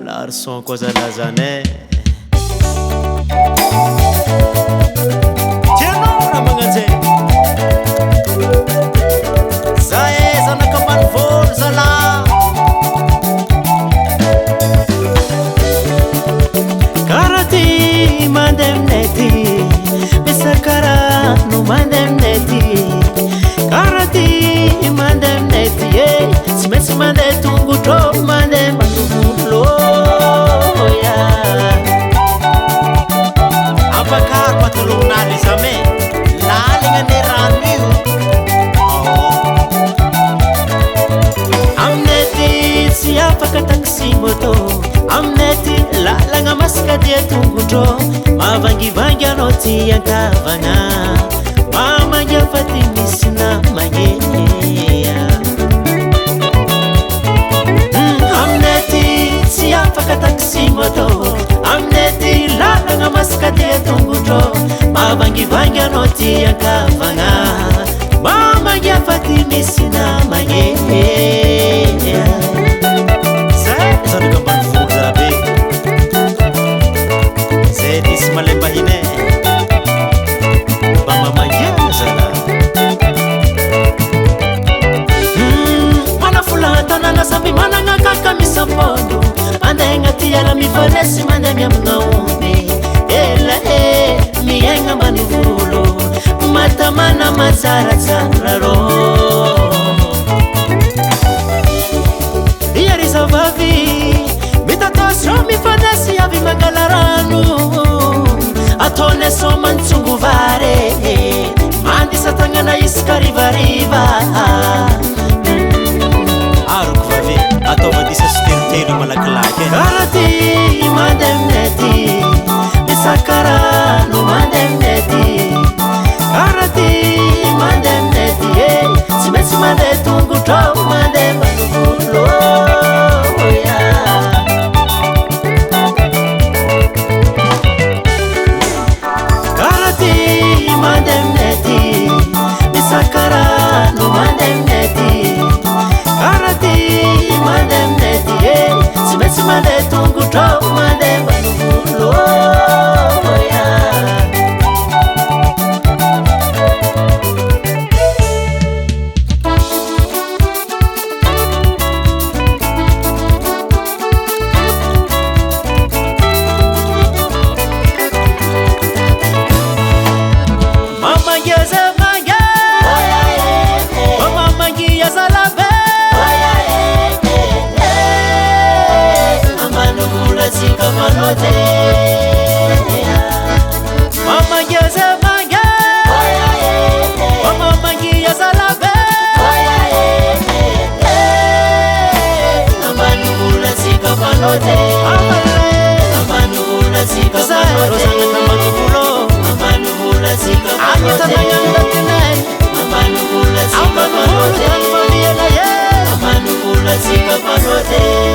Larson cosa lazane Tianora magnaje Zae zanaka manivolo zala Karati mandemneti Misakara no mandemneti Karati mandemneti Smesi mandetungu to mandematulo Abakar patulungan isame lalingan ni randiu Amneti siapa kata kesimoto Amneti lalanga maska dia tunggu do Mavangi-vangi anoti yang kavanga Mama jafati misina manyenya Amneti siapa kata kesimoto Amneti lalanga maska dia tunggu do Mavangi-vangi anoti yang kavanga Mama jafati misina manyenya Saya gambar fuza be Zedis malembahine Bama manjana zala Mana fulata nanga sambi mana ngakaka misampondo Anda ngati yala mifanesi manda mia mngaumbe Ela mienga manivulo Mata mana mazara zararo Ieri savavi Mitatosho mifanesi avi magalaranu Atone soma ntsunguvare Mandi satangana iskariva Arukvavi atova disa stirtelu malaklake Karati mandemneti Misakara no mandemneti Karati mandemneti Simesi mandetungu to mandemanulo Mandemneti, misakara no mandemneti. Karati mandemneti, simesi mandetungu to mandemanulo Mama yaza manga Mama mangi yaza labe Amanula sika manote Amanula sika manote Amanula sika manote Amanula sika manote Amanula sika manote